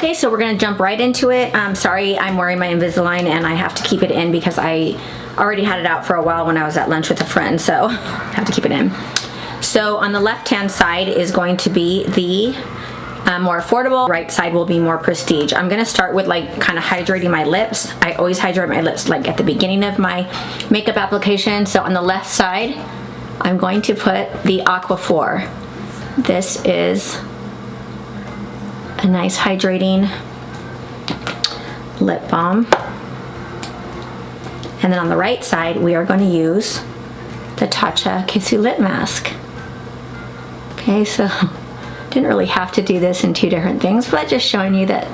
Okay, so we're gonna jump right into it. Sorry, I'm wearing my Invisalign and I have to keep it in because I already had it out for a while when I was at lunch with a friend, so I have to keep it in. So on the left-hand side is going to be the more affordable. Right side will be more prestige. I'm gonna start with like kind of hydrating my lips. I always hydrate my lips like at the beginning of my makeup application. So on the left side, I'm going to put the Aquaphor. This is a nice hydrating lip balm. And then on the right side, we are going to use the Tatcha Kissu Lip Mask. Okay, so didn't really have to do this in two different things, but just showing you that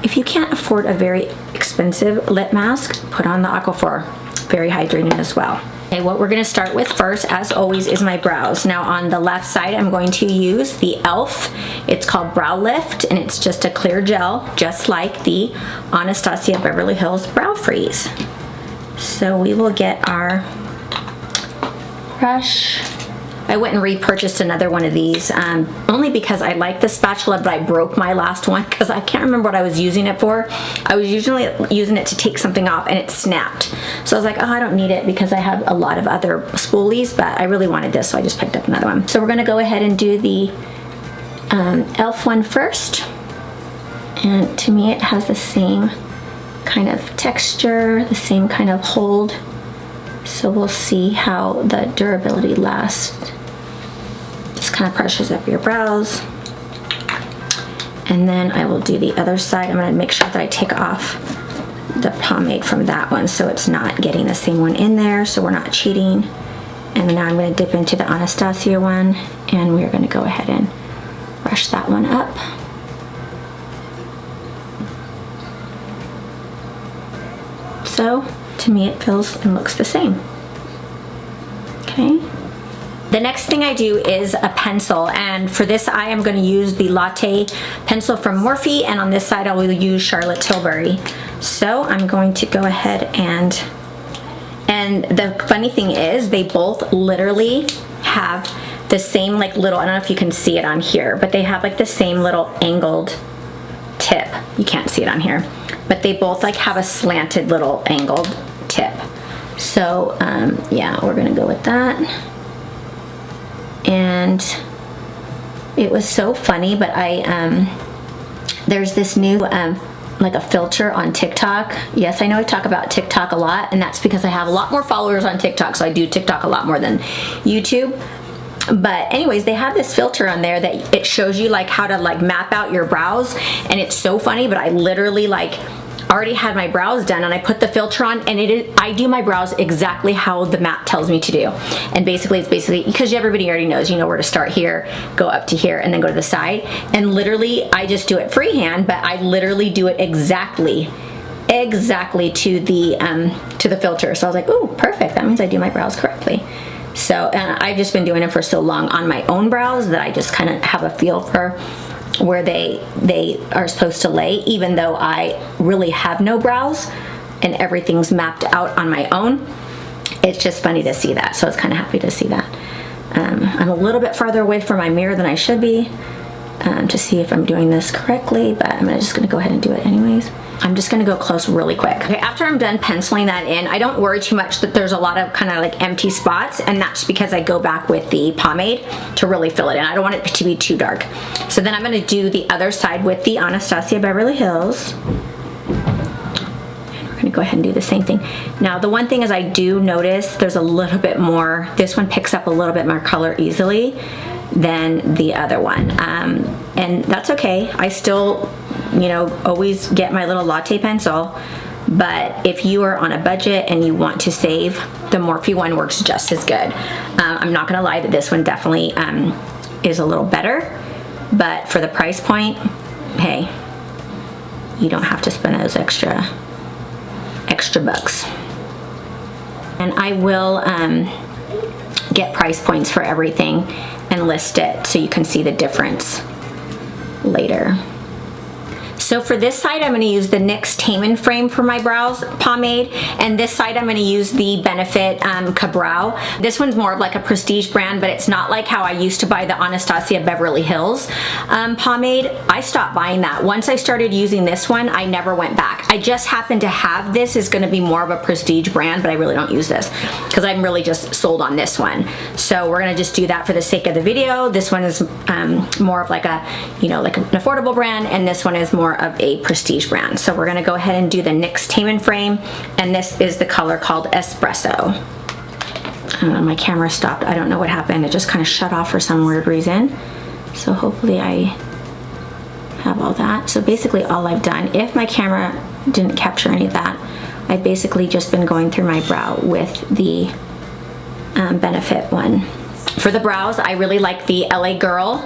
if you can't afford a very expensive lip mask, put on the Aquaphor. Very hydrating as well. Okay, what we're gonna start with first, as always, is my brows. Now on the left side, I'm going to use the e.l.f. It's called Brow Lift, and it's just a clear gel, just like the Anastasia Beverly Hills Brow Freeze. So we will get our brush. I went and repurchased another one of these, only because I like the spatula, but I broke my last one because I can't remember what I was using it for. I was usually using it to take something off and it snapped. So I was like, oh, I don't need it because I have a lot of other spoolies, but I really wanted this, so I just picked up another one. So we're gonna go ahead and do the e.l.f. one first. And to me, it has the same kind of texture, the same kind of hold. So we'll see how the durability lasts. Just kind of pressures up your brows. And then I will do the other side. I'm gonna make sure that I take off the pomade from that one so it's not getting the same one in there, so we're not cheating. And now I'm gonna dip into the Anastasia one, and we're gonna go ahead and brush that one up. So, to me it feels and looks the same. Okay. The next thing I do is a pencil, and for this I am going to use the Latte pencil from Morphe, and on this side I will use Charlotte Tilbury. So I'm going to go ahead and the funny thing is they both literally have the same like little, I don't know if you can see it on here, but they have like the same little angled tip. You can't see it on here, but they both like have a slanted little angled tip. So yeah, we're gonna go with that. And it was so funny, but there's this new like a filter on TikTok. Yes, I know I talk about TikTok a lot, and that's because I have a lot more followers on TikTok, so I do TikTok a lot more than YouTube. But anyways, they have this filter on there that it shows you like how to like map out your brows, and it's so funny, but I literally like already had my brows done and I put the filter on, and I do my brows exactly how the map tells me to do. And basically it's because everybody already knows, you know where to start here, go up to here, and then go to the side. And literally I just do it freehand, but I literally do it exactly to the filter. So I was like, ooh, perfect, that means I do my brows correctly. So I've just been doing it for so long on my own brows that I just kind of have a feel for where they are supposed to lay, even though I really have no brows and everything's mapped out on my own. It's just funny to see that, so I was kind of happy to see that. I'm a little bit farther away from my mirror than I should be to see if I'm doing this correctly, but I'm just gonna go ahead and do it anyways. I'm just gonna go close really quick. Okay, after I'm done penciling that in, I don't worry too much that there's a lot of kind of like empty spots, and that's because I go back with the pomade to really fill it in. I don't want it to be too dark. So then I'm gonna do the other side with the Anastasia Beverly Hills. And we're gonna go ahead and do the same thing. Now, the one thing is I do notice there's a little bit more, this one picks up a little bit more color easily than the other one. And that's okay. I still, you know, always get my little latte pencil, but if you are on a budget and you want to save, the Morphe one works just as good. I'm not gonna lie that this one definitely is a little better, but for the price point, hey, you don't have to spend those extra bucks. And I will get price points for everything and list it so you can see the difference later. So So for this side, I'm gonna use the NYX Tame & Frame for my brows pomade, and this side I'm gonna use the Benefit Ka-Brow. This one's more of like a prestige brand, but it's not like how I used to buy the Anastasia Beverly Hills pomade. I stopped buying that. Once I started using this one, I never went back. I just happen to have this. Is gonna be more of a prestige brand, but I really don't use this because I'm really just sold on this one. So we're gonna just do that for the sake of the video. This one is more of like a, you know, like an affordable brand, and this one is more of a prestige brand. So we're gonna go ahead and do the NYX Tame & Frame, and this is the color called Espresso. My camera stopped. I don't know what happened. It just kind of shut off for some weird reason. So hopefully I have all that. So basically all I've done, if my camera didn't capture any of that, I've basically just been going through my brow with the Benefit one. For the brows, I really like the LA Girl,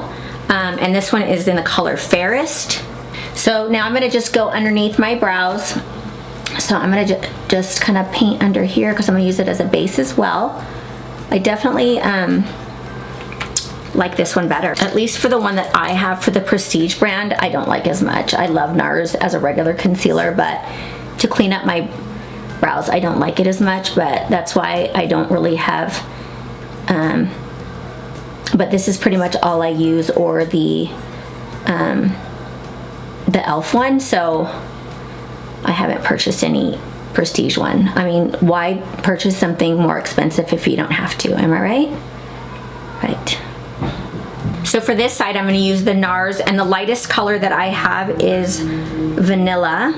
and this one is in the color Fairest. So now I'm gonna just go underneath my brows. So I'm gonna just kind of paint under here because I'm gonna use it as a base as well. I definitely like this one better. At least for the one that I have for the Prestige brand, I don't like as much. I love NARS as a regular concealer, but to clean up my brows, I don't like it as much, but that's why I don't really have, but this is pretty much all I use, or the e.l.f. one, so I haven't purchased any Prestige one. I mean, why purchase something more expensive if you don't have to, am I right? Right. So for this side, I'm gonna use the NARS, and the lightest color that I have is Vanilla.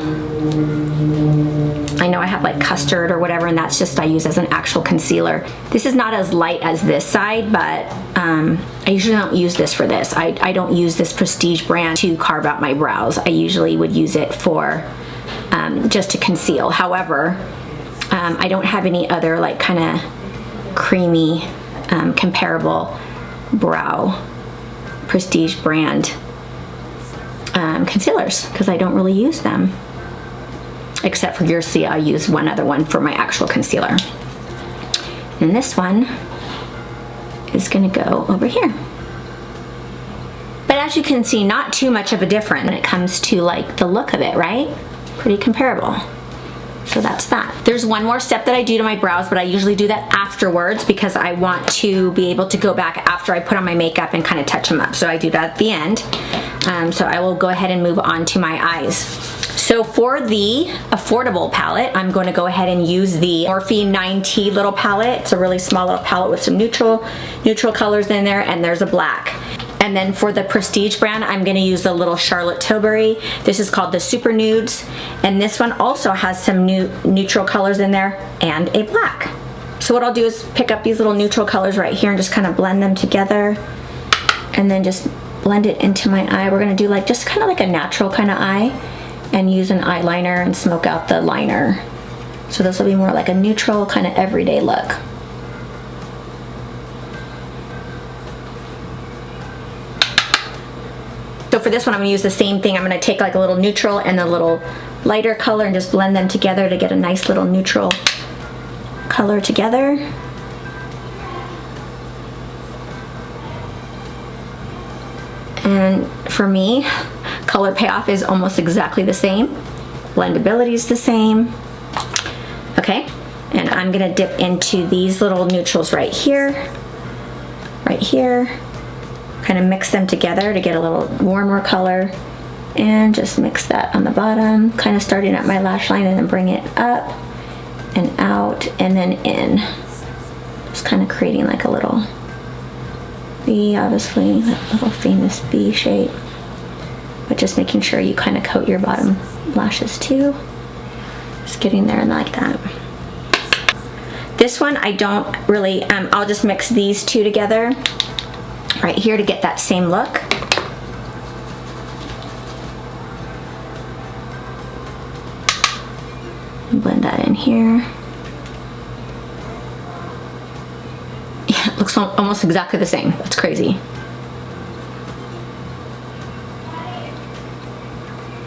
I know I have like custard or whatever, and that's just I use as an actual concealer. This is not as light as this side, but I usually don't use this for this. I don't use this Prestige brand to carve out my brows. I usually would use it for just to conceal. However, I don't have any other like kind of creamy comparable brow Prestige brand concealers because I don't really use them. Except for you'll see I use one other one for my actual concealer. And this one is gonna go over here. But as you can see, not too much of a difference when it comes to like the look of it, right? Pretty comparable. So that's that. There's one more step that I do to my brows, but I usually do that afterwards because I want to be able to go back after I put on my makeup and kind of touch them up. So I do that at the end. So I will go ahead and move on to my eyes. So for the affordable palette, I'm going to go ahead and use the Morphe 9T little palette. It's a really small little palette with some neutral colors in there, and there's a black. And then for the Prestige brand, I'm gonna use the little Charlotte Tilbury. This is called the Super Nudes. And this one also has some neutral colors in there and a black. So what I'll do is pick up these little neutral colors right here and just kind of blend them together. And then just blend it into my eye. We're gonna do like just kind of like a natural kind of eye and use an eyeliner and smoke out the liner. So this will be more like a neutral kind of everyday look. So for this one, I'm gonna use the same thing. I'm gonna take like a little neutral and a little lighter color and just blend them together to get a nice little neutral color together. And for me, color payoff is almost exactly the same. Blendability is the same. Okay, and I'm gonna dip into these little neutrals right here, kind of mix them together to get a little warmer color, and just mix that on the bottom, kind of starting at my lash line and then bring it up and out and then in. Just kind of creating like a little V, obviously, that little famous V shape, but just making sure you kind of coat your bottom lashes too. Just getting there like that. This one I don't really, I'll just mix these two together right here to get that same look. Blend that in here. Yeah, it looks almost exactly the same. That's crazy.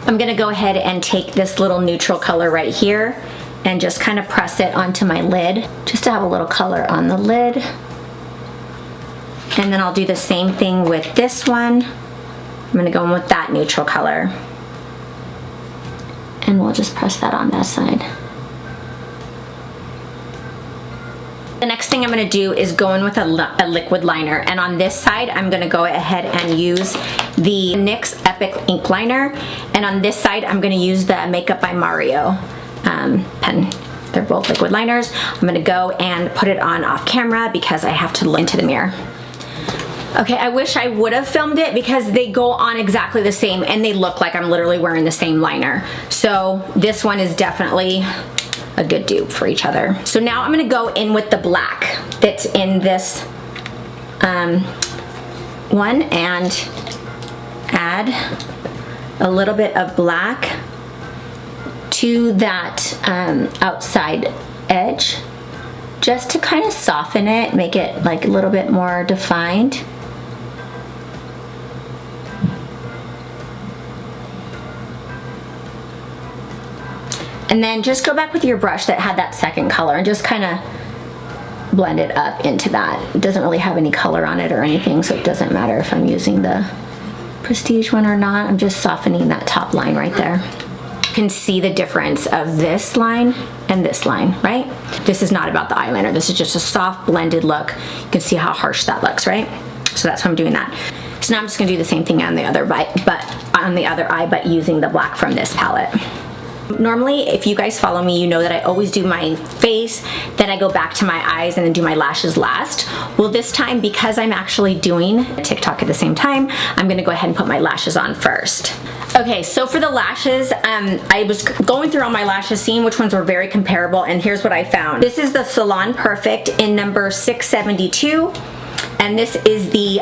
I'm gonna go ahead and take this little neutral color right here and just kind of press it onto my lid, just to have a little color on the lid. And then I'll do the same thing with this one. I'm gonna go in with that neutral color. And we'll just press that on that side. The next thing I'm gonna do is go in with a liquid liner, and on this side I'm gonna go ahead and use the NYX Epic ink liner, and on this side I'm gonna use the Makeup by Mario pen. They're both liquid liners. I'm gonna go and put it on off camera because I have to look into the mirror. Okay, I wish I would have filmed it because they go on exactly the same and they look like I'm literally wearing the same liner. So this one is definitely a good dupe for each other. So now I'm gonna go in with the black that's in this one and add a little bit of black to that outside edge, just to kind of soften it, make it like a little bit more defined. And then just go back with your brush that had that second color and just kind of blend it up into that. It doesn't really have any color on it or anything, so it doesn't matter if I'm using the Prestige one or not. I'm just softening that top line right there. You can see the difference of this line and this line, right? This is not about the eyeliner. This is just a soft blended look. You can see how harsh that looks, right? So that's why I'm doing that. So now I'm just gonna do the same thing on the other eye, but using the black from this palette. Normally, if you guys follow me, you know that I always do my face, then I go back to my eyes and then do my lashes last. Well, this time, because I'm actually doing TikTok at the same time, I'm gonna go ahead and put my lashes on first. Okay, so for the lashes, I was going through all my lashes, seeing which ones were very comparable, and here's what I found. This is the Salon Perfect in number 672, and this is the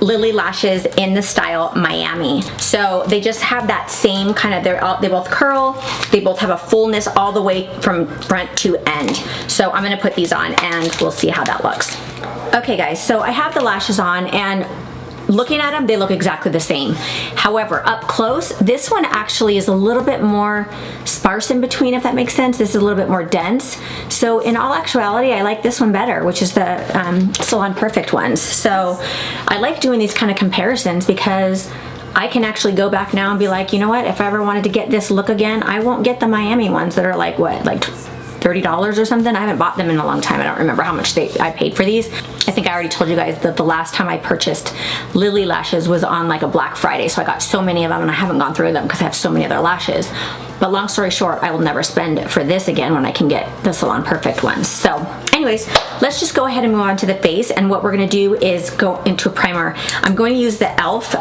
Lily lashes in the style Miami. So they just have that same kind of, they both curl, they both have a fullness all the way from front to end. So I'm gonna put these on and we'll see how that looks. Okay guys, so I have the lashes on, and looking at them, they look exactly the same. However, up close, this one actually is a little bit more sparse in between, if that makes sense. This is a little bit more dense. So in all actuality, I like this one better, which is the Salon Perfect ones. So I like doing these kind of comparisons because I can actually go back now and be like, you know what, if I ever wanted to get this look again, I won't get the Miami ones that are like, what, like $30 or something. I haven't bought them in a long time. I don't remember how much I paid for these. I think I already told you guys that the last time I purchased Lily lashes was on like a Black Friday, so I got so many of them and I haven't gone through them because I have so many other lashes. But long story short, I will never spend for this again when I can get the Salon Perfect ones. So anyways, let's just go ahead and move on to the face, and what we're gonna do is go into a primer. I'm going to use the e.l.f.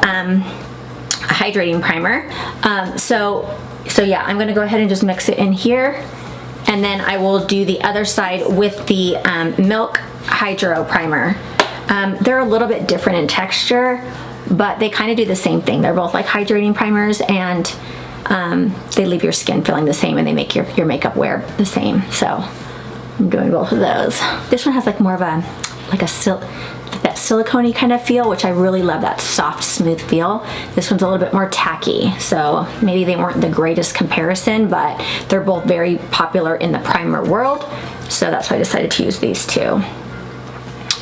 hydrating primer. So yeah, I'm gonna go ahead and just mix it in here. And then I will do the other side with the Milk Hydro Primer. They're a little bit different in texture, but they kind of do the same thing. They're both like hydrating primers, and they leave your skin feeling the same, and they make your makeup wear the same. So I'm doing both of those. This one has like more of a, like that silicone-y kind of feel, which I really love, that soft, smooth feel. This one's a little bit more tacky, so maybe they weren't the greatest comparison, but they're both very popular in the primer world, so that's why I decided to use these two.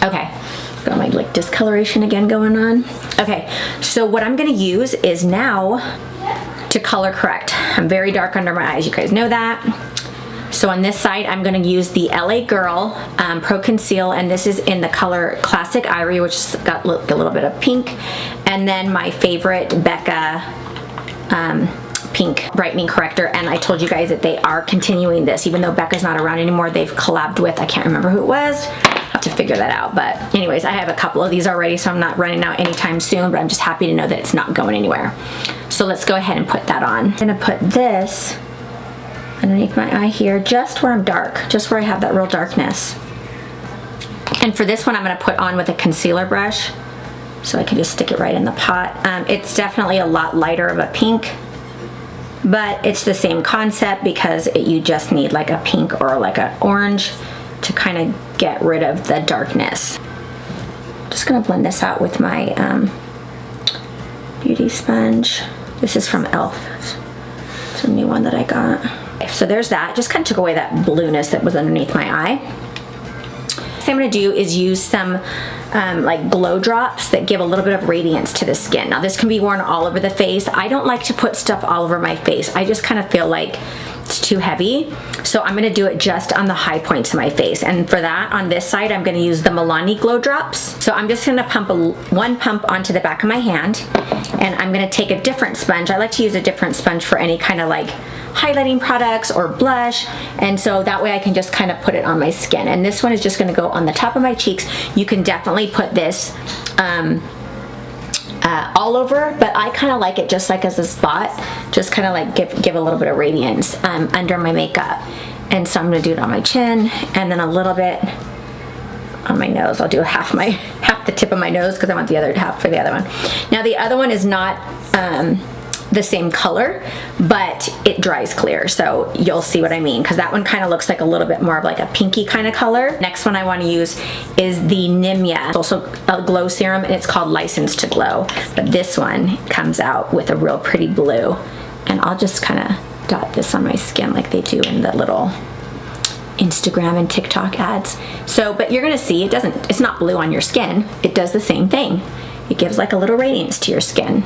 Okay, got my like discoloration again going on. Okay, so what I'm gonna use is now to color correct. I'm very dark under my eyes, you guys know that. So on this side, I'm gonna use the LA Girl Pro Conceal, and this is in the color Classic Ivory, which has got a little bit of pink, and then my favorite Becca Pink Brightening Corrector. And I told you guys that they are continuing this, even though Becca's not around anymore. They've collabed with, I can't remember who it was. I'll have to figure that out. But anyways, I have a couple of these already, so I'm not running out anytime soon, but I'm just happy to know that it's not going anywhere. So let's go ahead and put that on. I'm gonna put this underneath my eye here, just where I'm dark, just where I have that real darkness. And for this one, I'm gonna put on with a concealer brush, so I can just stick it right in the pot. It's definitely a lot lighter of a pink, but it's the same concept because you just need like a pink or like an orange to kind of get rid of the darkness. Just gonna blend this out with my beauty sponge. This is from e.l.f. It's a new one that I got. So there's that. Just kind of took away that blueness that was underneath my eye. thing I'm gonna do is use some like glow drops that give a little bit of radiance to the skin. Now this can be worn all over the face. I don't like to put stuff all over my face. I just kind of feel like it's too heavy. So I'm gonna do it just on the high points of my face. And for that, on this side, I'm gonna use the Milani Glow Drops. So I'm just gonna pump one pump onto the back of my hand, and I'm gonna take a different sponge. I like to use a different sponge for any kind of like highlighting products or blush, and so that way I can just kind of put it on my skin. And this one is just gonna go on the top of my cheeks. You can definitely put this all over, but I kind of like it just like as a spot, just kind of like give a little bit of radiance under my makeup. And so I'm gonna do it on my chin and then a little bit on my nose. I'll do half the tip of my nose because I want the other half for the other one. Now the other one is not the same color, but it dries clear, so you'll see what I mean, because that one kind of looks like a little bit more of like a pinky kind of color. Next one I want to use is the Nimya. It's also a glow serum, and it's called License to Glow, but this one comes out with a real pretty blue, and I'll just kind of dot this on my skin like they do in the little Instagram and TikTok ads. So, but you're gonna see it's not blue on your skin. It does the same thing. It gives like a little radiance to your skin.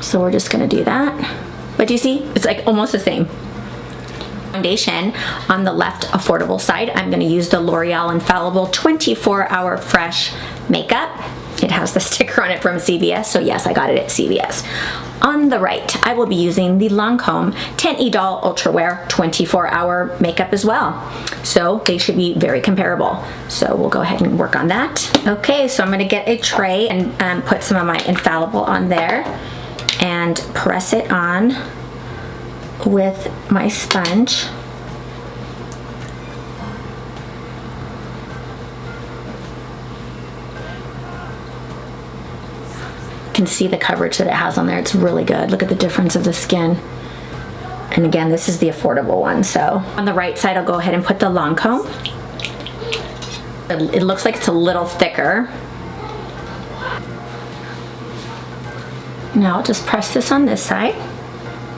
So we're just gonna do that. But do you see? It's like almost the same. Foundation on the left affordable side, I'm gonna use the L'Oreal Infallible 24-Hour Fresh Makeup. It has the sticker on it from CVS, so yes, I got it at CVS. On the right, I will be using the Lancome Teint Idole Ultra Wear 24-Hour Makeup as well. So they should be very comparable. So we'll go ahead and work on that. Okay, so I'm gonna get a tray and put some of my Infallible on there and press it on with my sponge. You can see the coverage that it has on there. It's really good. Look at the difference of the skin. And again, this is the affordable one. So on the right side, I'll go ahead and put the Lancome. It looks like it's a little thicker. Now I'll just press this on this side.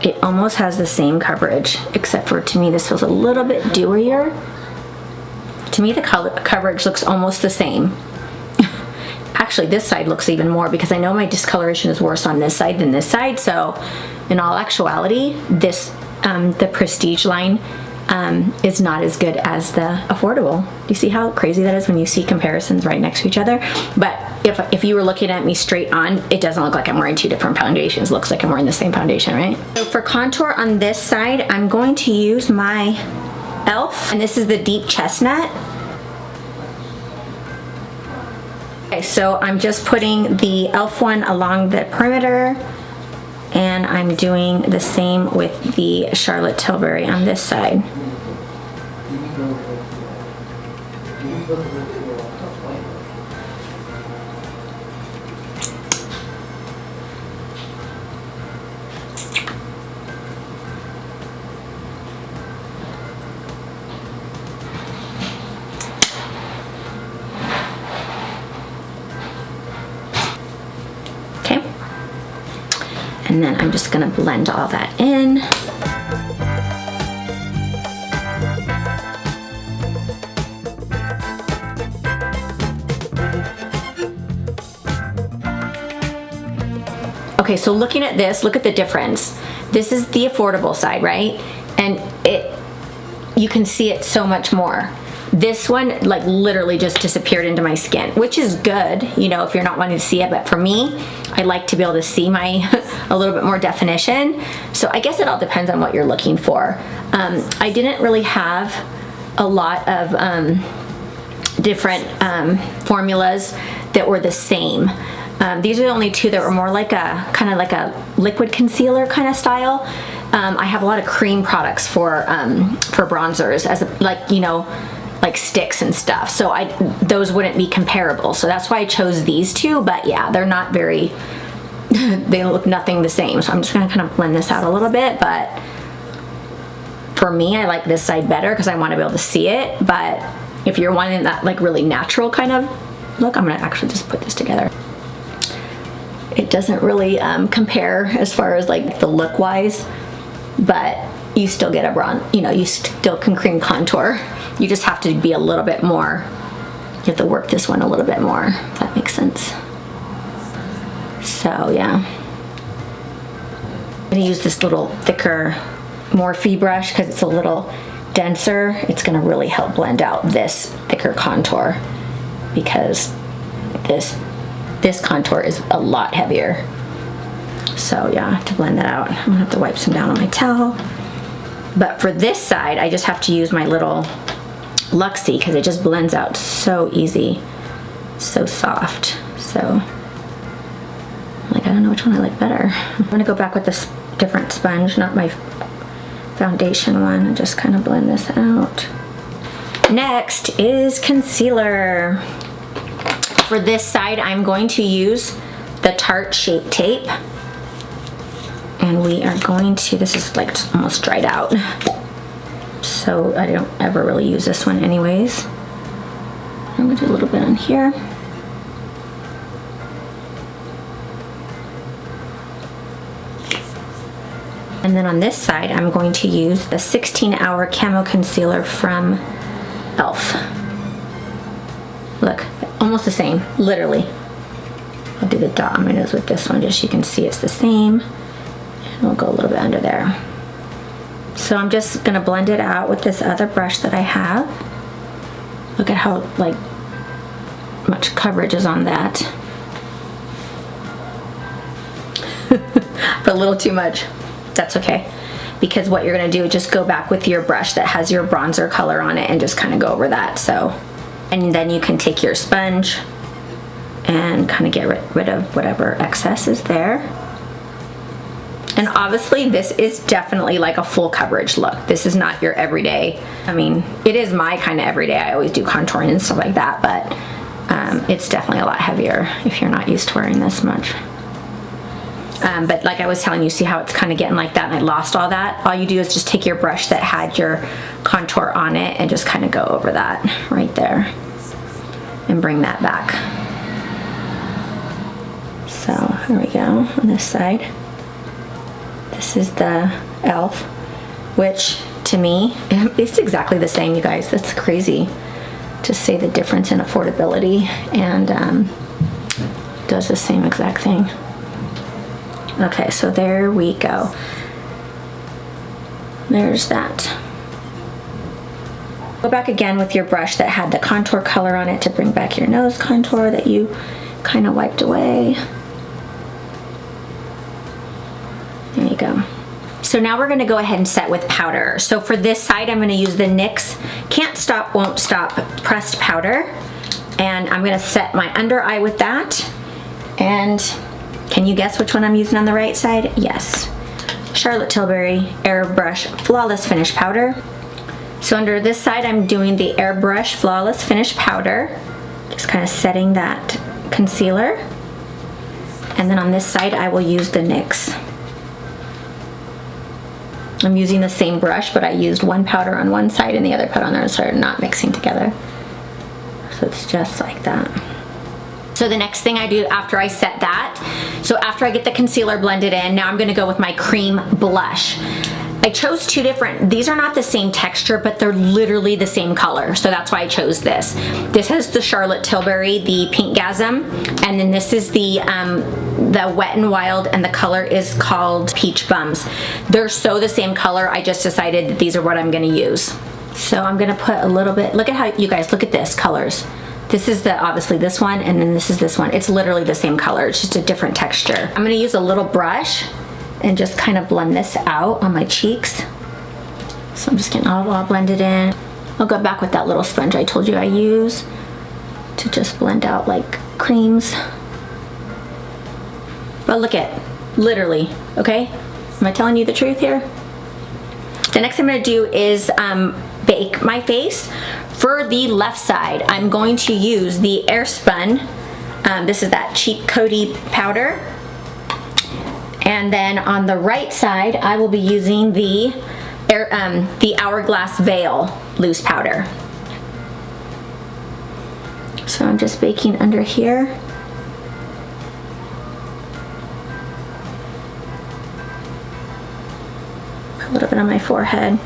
It almost has the same coverage, except for, to me, this feels a little bit dewier. To me, the coverage looks almost the same. Actually, this side looks even more, because I know my discoloration is worse on this side than this side. So in all actuality, this the Prestige line is not as good as the affordable. Do you see how crazy that is when you see comparisons right next to each other? But if you were looking at me straight on, it doesn't look like I'm wearing two different foundations. It looks like I'm wearing the same foundation, right? So for contour on this side, I'm going to use my e.l.f. and this is the Deep Chestnut. Okay, so I'm just putting the e.l.f. one along the perimeter, and I'm doing the same with the Charlotte Tilbury on this side. And then I'm just gonna blend all that in. Okay, so looking at this, look at the difference. This is the affordable side, right? And you can see it so much more. This one like literally just disappeared into my skin, which is good, you know, if you're not wanting to see it, but for me, I like to be able to see my a little bit more definition. So I guess it all depends on what you're looking for. I didn't really have a lot of different formulas that were the same. These are the only two that were more like a kind of like a liquid concealer kind of style. I have a lot of cream products for bronzers, as like, you know, like sticks and stuff, so those wouldn't be comparable, so that's why I chose these two. But yeah, they're not very they look nothing the same, so I'm just gonna kind of blend this out a little bit. But for me, I like this side better because I want to be able to see it. But if you're wanting that like really natural kind of look, I'm gonna actually just put this together. It doesn't really compare as far as like the look wise, but you still get a bronze, you know, you still can cream contour. You just have to be a little bit more, you have to work this one a little bit more, if that makes sense. So yeah. I'm gonna use this little thicker Morphe brush because it's a little denser. It's gonna really help blend out this thicker contour because this contour is a lot heavier. So yeah, to blend that out, I'm gonna have to wipe some down on my towel. But for this side, I just have to use my little Luxie because it just blends out so easy, so soft. So, like, I don't know which one I like better. I'm gonna go back with this different sponge, not my foundation one, and just kind of blend this out. Next is concealer. For this side, I'm going to use the Tarte Shape Tape. And we are going to, this is like almost dried out, so I don't ever really use this one anyways. I'm gonna do a little bit on here. And then on this side, I'm going to use the 16-Hour Camo Concealer from e.l.f. Look, almost the same, literally. I'll do the dot on my nose with this one just so you can see it's the same. And we'll go a little bit under there. So I'm just gonna blend it out with this other brush that I have. Look at how like much coverage is on that. But a little too much. That's okay. Because what you're gonna do is just go back with your brush that has your bronzer color on it and just kind of go over that. So, and then you can take your sponge and kind of get rid of whatever excess is there. And obviously this is definitely like a full coverage look. This is not your everyday. I mean, it is my kind of everyday. I always do contouring and stuff like that, but it's definitely a lot heavier if you're not used to wearing this much. But like I was telling you, see how it's kind of getting like that and I lost all that? All you do is just take your brush that had your contour on it and just kind of go over that right there and bring that back. So here we go on this side. This is the e.l.f., which to me, it's exactly the same, you guys. That's crazy to say the difference in affordability, and does the same exact thing. Okay, so there we go. There's that. Go back again with your brush that had the contour color on it to bring back your nose contour that you kind of wiped away. There you go. So now we're gonna go ahead and set with powder. So for this side, I'm gonna use the NYX Can't Stop, Won't Stop pressed powder. And I'm gonna set my under eye with that. And can you guess which one I'm using on the right side? Yes. Charlotte Tilbury Airbrush Flawless Finish Powder. So under this side, I'm doing the Airbrush Flawless Finish Powder. Just kind of setting that concealer. And then on this side, I will use the NYX. I'm using the same brush, but I used one powder on one side and the other powder on the other side, not mixing together. So it's just like that. So the next thing I do after I set that, so after I get the concealer blended in, now I'm gonna go with my cream blush. I chose two different, these are not the same texture, but they're literally the same color, so that's why I chose this. This is the Charlotte Tilbury, the Pinkgasm, and then this is the Wet n Wild, and the color is called Peach Bums. They're so the same color, I just decided that these are what I'm gonna use. So I'm gonna put a little bit, look at how, you guys, look at this, colors. This is the, obviously this one, and then this is this one. It's literally the same color, it's just a different texture. I'm gonna use a little brush and just kind of blend this out on my cheeks. So I'm just getting all blended in. I'll go back with that little sponge I told you I use to just blend out like creams. But look at, literally, okay? Am I telling you the truth here? The next thing I'm gonna do is bake my face. For the left side, I'm going to use the Airspun. This is that cheap Coty powder. And then on the right side, I will be using the Hourglass Veil loose powder. So I'm just baking under here. A a little bit on my forehead.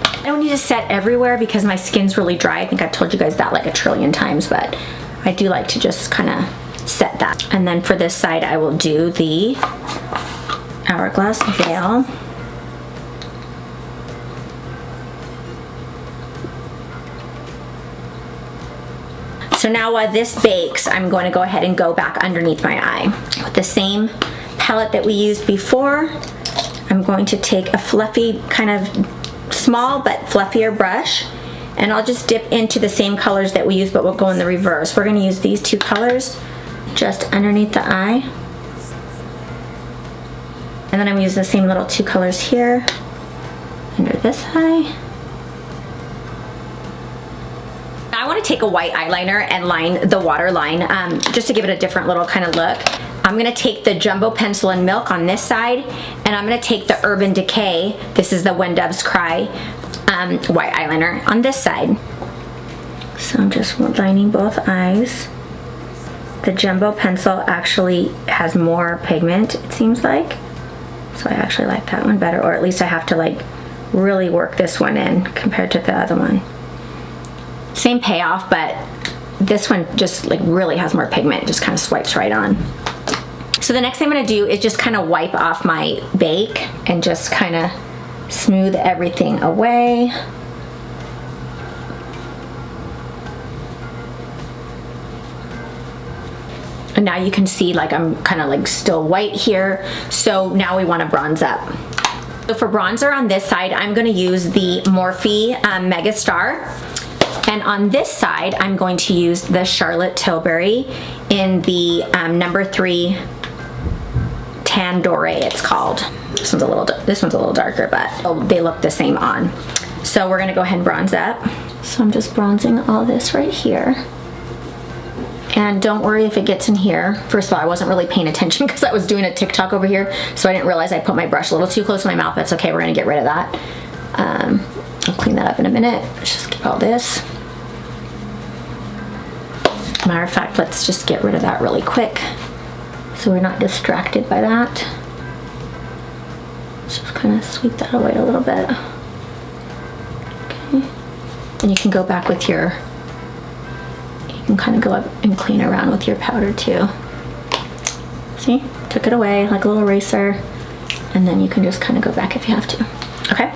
I don't need to set everywhere because my skin's really dry. I think I've told you guys that like a trillion times, but I do like to just kind of set that. And then for this side, I will do the hourglass veil. So now while this bakes, I'm going to go ahead and go back underneath my eye. With the same palette that we used before, I'm going to take a fluffy, kind of small but fluffier brush, and I'll just dip into the same colors that we used, but we'll go in the reverse. We're going to use these two colors just underneath the eye. And then I'm using the same little two colors here under this eye. I want to take a white eyeliner and line the waterline just to give it a different little kind of look. I'm going to take the Jumbo Pencil and Milk on this side, and I'm going to take the Urban Decay, this is the When Doves Cry white eyeliner on this side. So I'm just lining both eyes. The Jumbo Pencil actually has more pigment, it seems like. So I actually like that one better, or at least I have to like really work this one in compared to the other one. Same payoff, but this one just like really has more pigment. It just kind of swipes right on. So the next thing I'm gonna do is just kind of wipe off my bake and just kind of smooth everything away. And now you can see like I'm kind of like still white here. So now we want to bronze up. So for bronzer on this side, I'm going to use the Morphe Mega Star. And on this side, I'm going to use the Charlotte Tilbury in the number 3 Tan Doré, it's called. This one's a little darker, but they look the same on. So we're gonna go ahead and bronze up. So I'm just bronzing all this right here. And don't worry if it gets in here. First of all, I wasn't really paying attention because I was doing a TikTok over here, so I didn't realize I put my brush a little too close to my mouth. That's okay, we're gonna get rid of that. I'll clean that up in a minute. Let's just keep all this. Matter of fact, let's just get rid of that really quick so we're not distracted by that. Let's just kind of sweep that away a little bit. Okay. And you can go back with your, you can kind of go up and clean around with your powder too. See, took it away like a little eraser, and then you can just kind of go back if you have to. Okay,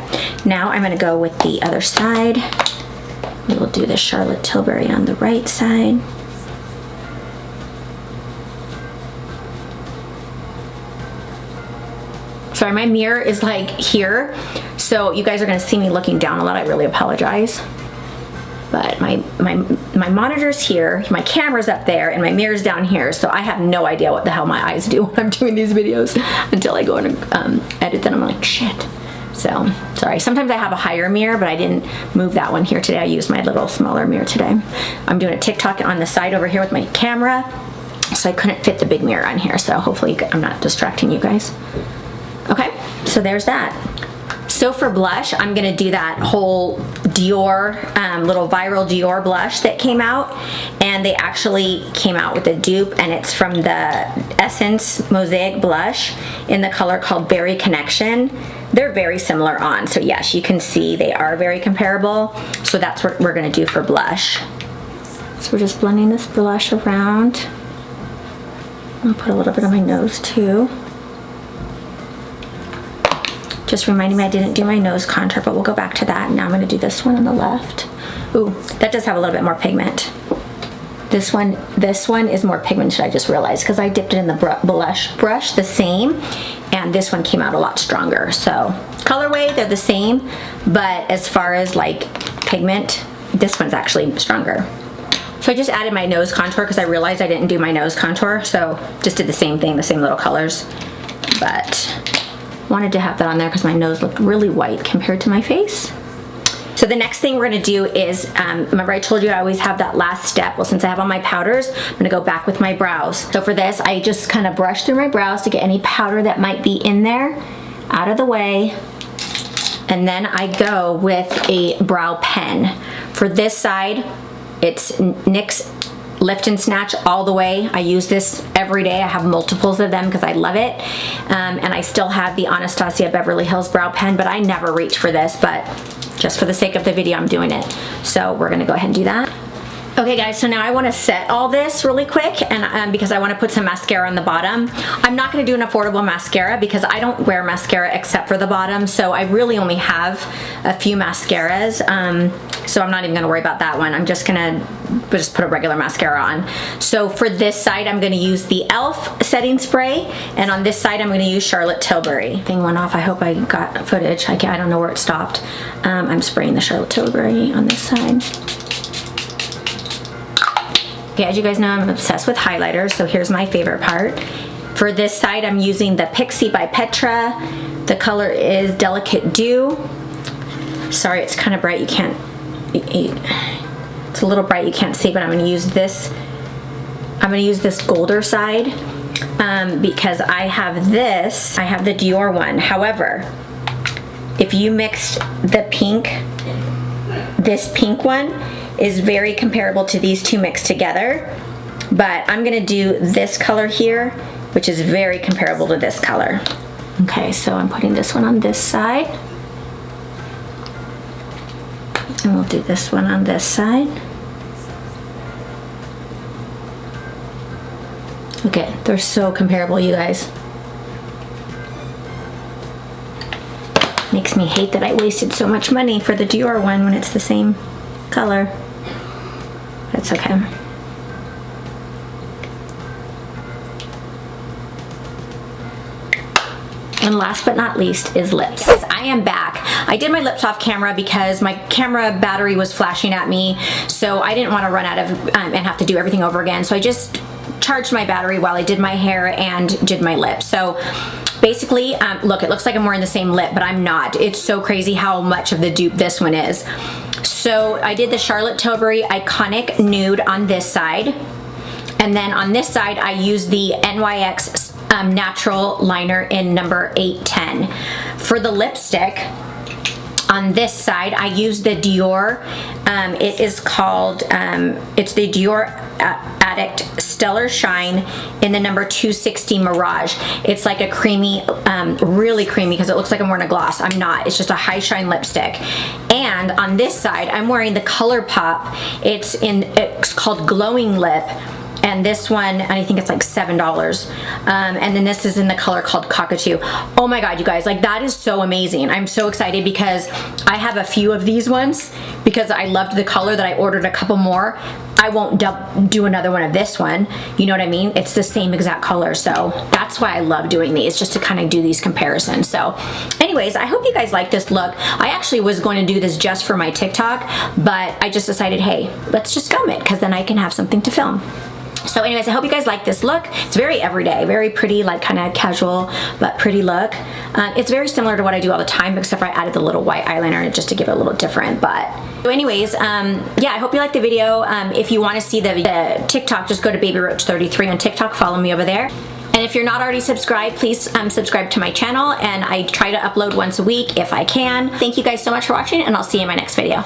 now I'm gonna go with the other side. We will do the Charlotte Tilbury on the right side. Sorry, my mirror is like here, so you guys are gonna see me looking down a lot. I really apologize. But my monitor's here, my camera's up there, and my mirror's down here, so I have no idea what the hell my eyes do when I'm doing these videos until I go and edit them. I'm like, shit. So, sorry. Sometimes I have a higher mirror, but I didn't move that one here today. I used my little smaller mirror today. I'm doing a TikTok on the side over here with my camera, so I couldn't fit the big mirror on here, so hopefully I'm not distracting you guys. Okay, so there's that. So for blush, I'm gonna do that whole Dior, little viral Dior blush that came out, and they actually came out with a dupe, and it's from the Essence Mosaic Blush in the color called Berry Connection. They're very similar on, so yes, you can see they are very comparable. So that's what we're gonna do for blush. So we're just blending this blush around. I'll put a little bit on my nose too. Just reminding me I didn't do my nose contour, but we'll go back to that. Now I'm gonna do this one on the left. Ooh, that does have a little bit more pigment. This one is more pigmented, I just realized, because I dipped it in the blush brush the same, and this one came out a lot stronger. So colorway, they're the same, but as far as like pigment, this one's actually stronger. So I just added my nose contour because I realized I didn't do my nose contour, so just did the same thing, the same little colors, but wanted to have that on there because my nose looked really white compared to my face. So the next thing we're gonna do is, remember I told you I always have that last step. Well, since I have all my powders, I'm gonna go back with my brows. So for this, I just kind of brush through my brows to get any powder that might be in there out of the way. And then I go with a brow pen. For this side, it's NYX lift and snatch all the way. I use this every day. I have multiples of them because I love it. And I still have the Anastasia Beverly Hills brow pen, but I never reach for this, but just for the sake of the video, I'm doing it. So we're gonna go ahead and do that. Okay guys, so now I want to set all this really quick, and because I want to put some mascara on the bottom. I'm not going to do an affordable mascara because I don't wear mascara except for the bottom, so I really only have a few mascaras, so I'm not even going to worry about that one. I'm just going to put a regular mascara on. So for this side, I'm going to use the e.l.f. setting spray, and on this side, I'm going to use Charlotte Tilbury. Thing went off. I hope I got footage. I don't know where it stopped. I'm spraying the Charlotte Tilbury on this side. Okay, as you guys know, I'm obsessed with highlighters, so here's my favorite part. For this side, I'm using the Pixie by Petra. The color is Delicate Dew. Sorry, it's kind of bright, you can't, it's a little bright, you can't see, but I'm gonna use this. I'm gonna use this golder side because I have this, I have the Dior one. However, if you mixed the pink, this pink one is very comparable to these two mixed together, but I'm gonna do this color here, which is very comparable to this color. Okay, so I'm putting this one on this side, and we'll do this one on this side. Okay, they're so comparable, you guys. Makes me hate that I wasted so much money for the Dior one when it's the same color. That's okay. And last but not least is lips. Guys, I am back. I did my lips off camera because my camera battery was flashing at me, so I didn't want to run out of and have to do everything over again. So I just charged my battery while I did my hair and did my lips. So basically, look, it looks like I'm wearing the same lip, but I'm not. It's so crazy how much of the dupe this one is. So I did the Charlotte Tilbury Iconic Nude on this side, and then on this side I used the NYX Natural Liner in number 810. For the lipstick, on this side I used the Dior, it is called, it's the Dior Addict Stellar Shine in the number 260 Mirage. It's like a creamy, really creamy, because it looks like I'm wearing a gloss. I'm not. It's just a high shine lipstick. And on this side, I'm wearing the ColourPop. It's called Glowing Lip. And this one, I think it's like $7. And then this is in the color called Cockatoo. Oh my God, you guys, like that is so amazing. I'm so excited because I have a few of these ones because I loved the color that I ordered a couple more. I won't do another one of this one. You know what I mean? It's the same exact color. So that's why I love doing these, just to kind of do these comparisons. So anyways, I hope you guys like this look. I actually was going to do this just for my TikTok, but I just decided, hey, let's just film it because then I can have something to film. So anyways, I hope you guys like this look. It's very everyday, very pretty, like kind of casual, but pretty look. It's very similar to what I do all the time, except for I added the little white eyeliner just to give it a little different. But so anyways, yeah, I hope you liked the video. If you want to see the TikTok, just go to BabyRoach33 on TikTok. Follow me over there. And if you're not already subscribed, please subscribe to my channel. And I try to upload once a week if I can. Thank you guys so much for watching, and I'll see you in my next video.